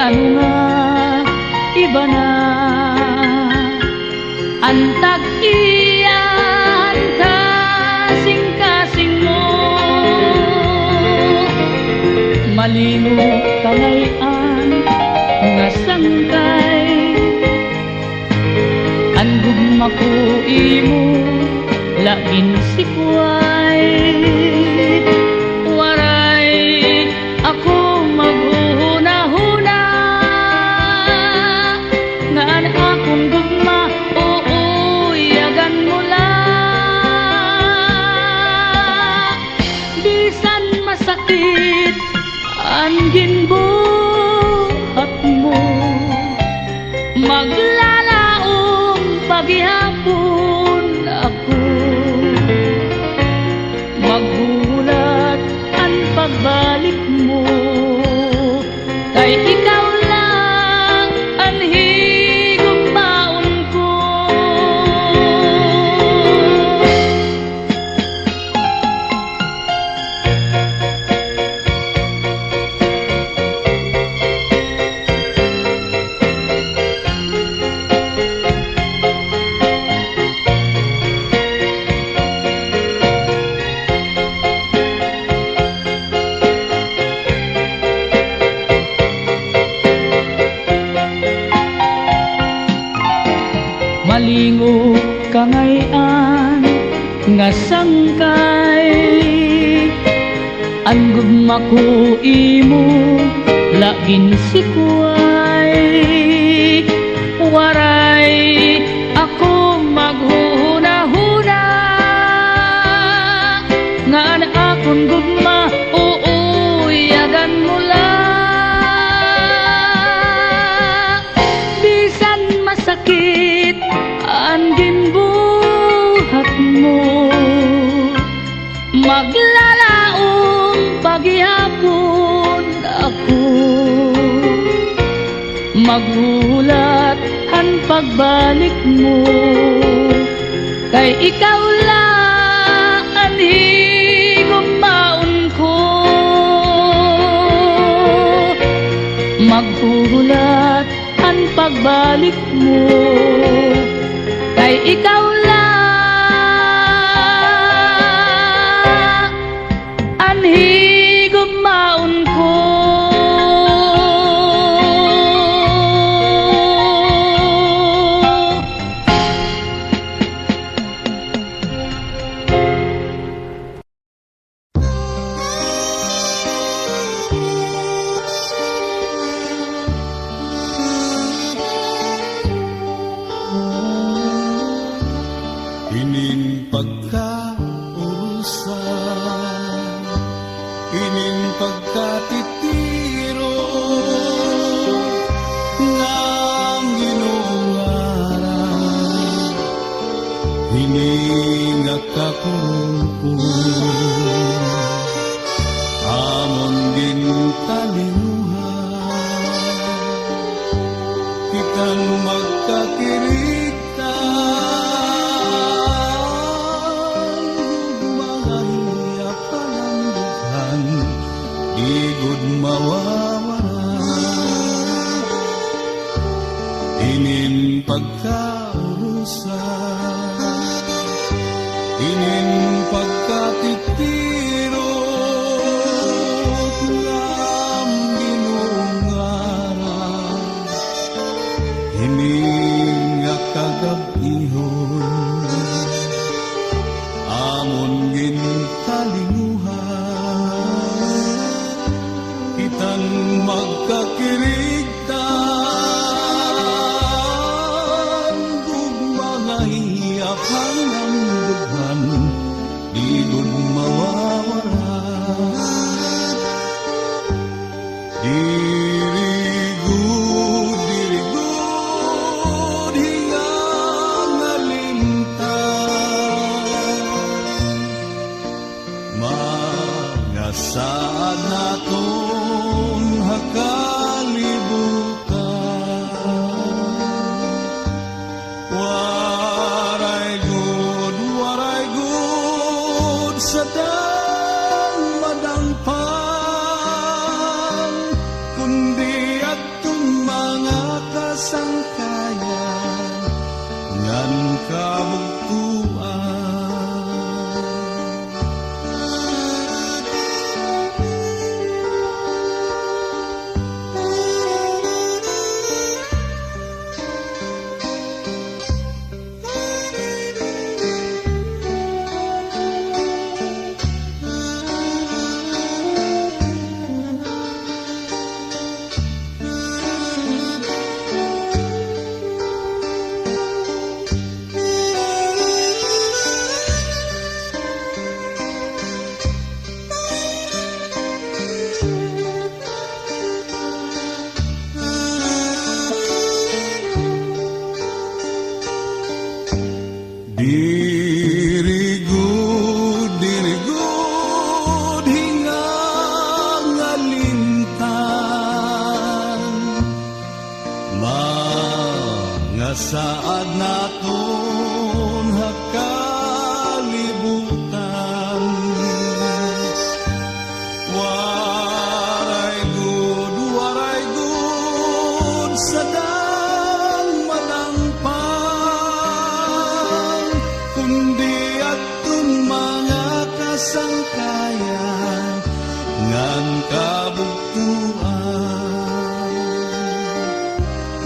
ano nga iba na ang tag-iyan kasing-kasing mo. Malingo kalayan nga sangkay ang gugma ko imo lagin sikway. Waray ako maghuhuna-huna nga an akong gugma uuyagan mo lang. Bisan masakit ang ginbuhat mo, maglalaong paghihapon ako, magbulat ang pagbalik mo, kay ikaw lang ang higugmaon ko. Malingo kangayan nga sangkay ang gugma ko imo lagin sikway. Waray ako maghuhuna-huna nga an akong gugma uuyagan mo lang. Bisan masakit ang ginbuhat mo, maglalaong paghihapon ako, maghulat ang pagbalik mo, kay ikaw lang ang higugmaon ko. Maghulat ang pagbalik mo, kay ikaw lang ang higugmaon ko. Inin pagkaurusan, inin pagkatitiro, ng ginungaran, inin nakakumpun, amon gintalinguhan, kitang magkakirita. Igod mawawala, inin pagkaurusan, inin pagkatitiro, ng ginungaran, inin nga kagabihon, amon gintalinguhan, kitang magkakirigtan, gugma hiyapan ang dughan, igod mawawala. Dirigud, hingang alin, dirigud, hingang alintang. Mga saad naton hakalibutan. Waray good sa dang malampang, kundi atong mga kasangkayan ngan kabugtuan.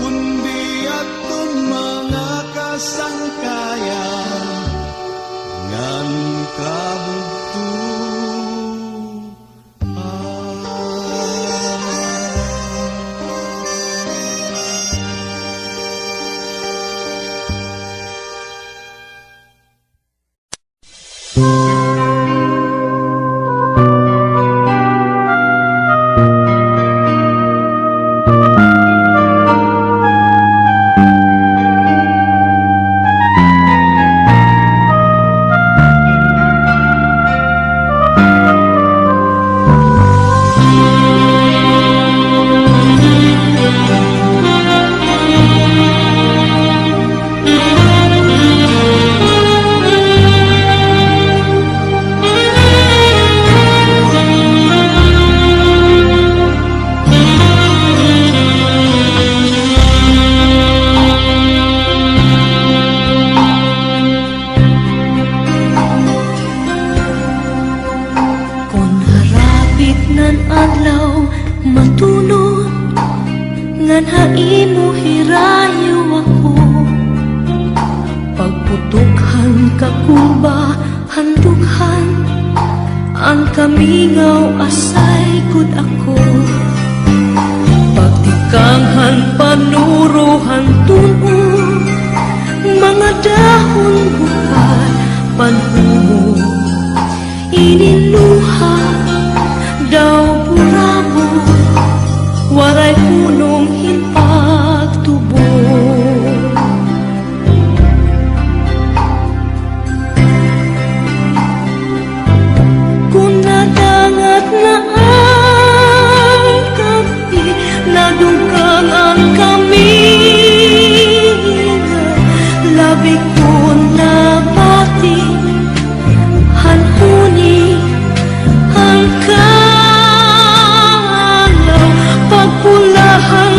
Kundi atong mga kasangkayan ngan kabugtuan. Adlaw matunod ngan haimo hirayo ako, pagputukhan kakuba handukhan ang kamingaw asay gud ako, pagtikanghan panuruhan tuno mga dahon bukal panhumo iniluha daw puramo, waray punong hinpagtubo. Kung nadangat na ang kapi, nadugang ang kaminga, labi ko na pati, hanhuni ang pagpulahang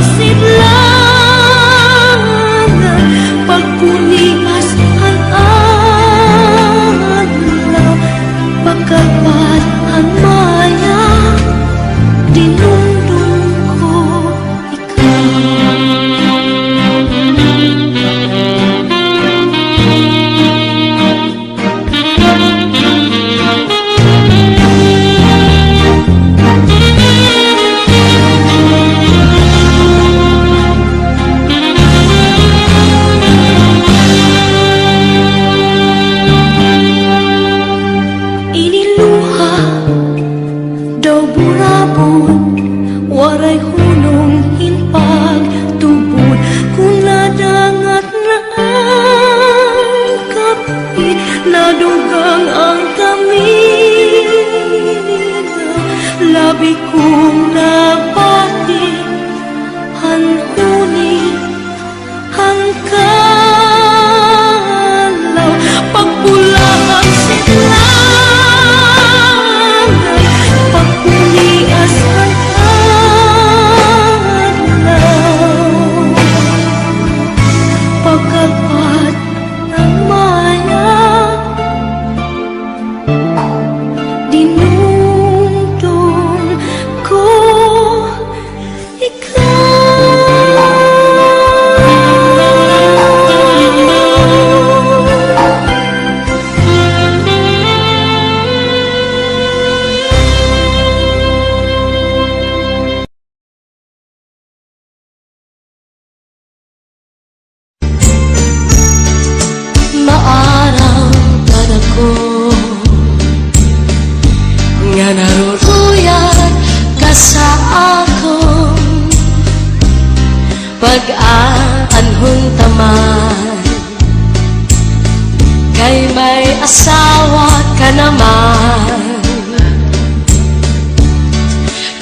may asawa ka naman.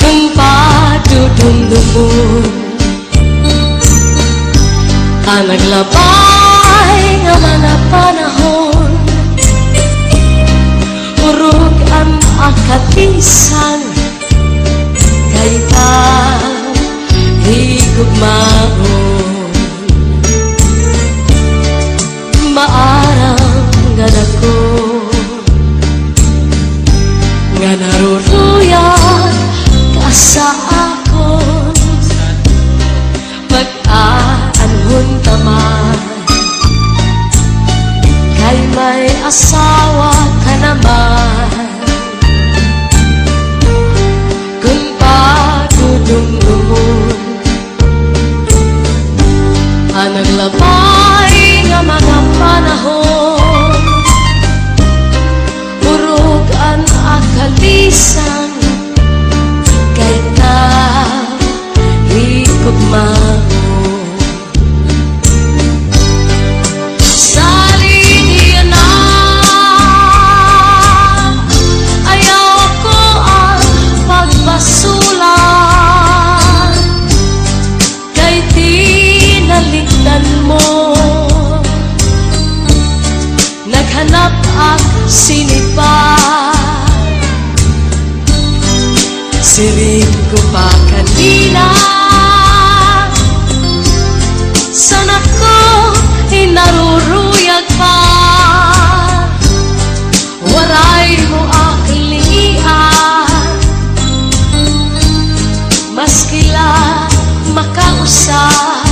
Kung padudumdumun ang naglabay nga mga panahon, urog ang akatisan kay ta higugmaon. Maarang nga dako nga naruruyat ka sa akon, pag-aanhon taman kay may asawa ka naman. Kung padudumdumun ang naglabay nga mga panahon, urog ang akalisan kay ta higugmaon. Naghanap ang sinipa, siring ko pa kanina. Sana ko inaruruyag pa, waray mo aklian, maskila makausap.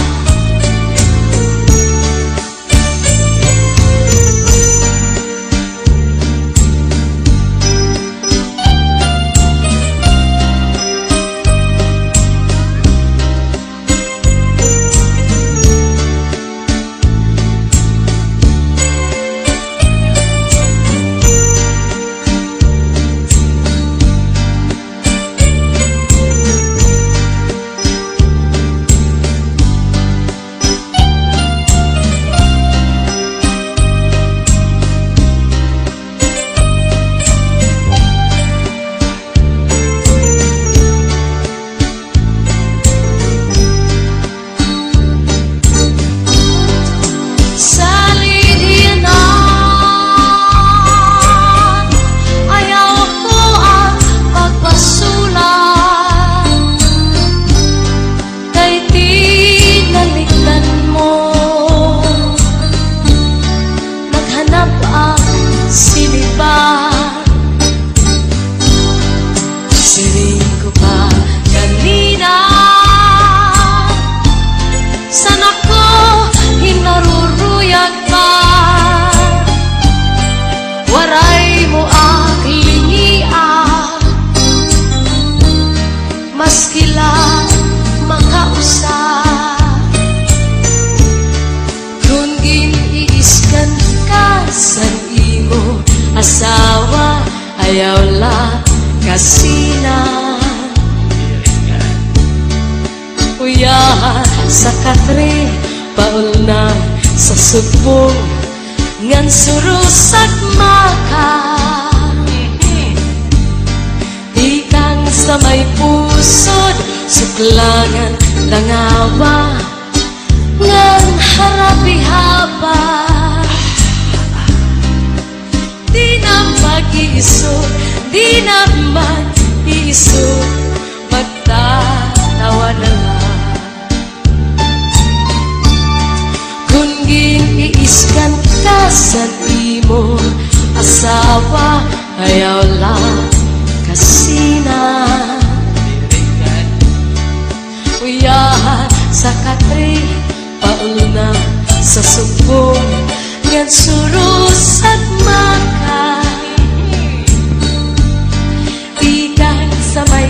Siring ko pa kanina, sana ko hinaruruyag pa, waray mo aklingian, maskila makausap. Kung giniiskan ka sa imo asawa, ayaw la kasina. Uya sa katre, paul na sa subong, ngan surusak maka. Ikang sa may pusod, suklangan langawa, ngan harapi-haba. Di na mag-iisod, di na mag-iisod, magtatawa na lang. Kung giniiskan ka sa imo asawa, ayaw lang kasina. Uyahan sa katre, paul na sa subong, ngan surus at maka. Ikan sa may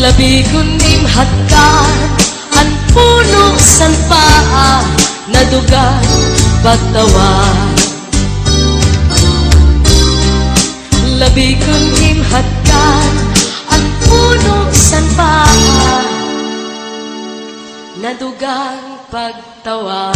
Labi kundim hatkan an puno san paa nadugan pagtawa. Labi kundim hatkan an puno san paa nadugan pagtawa.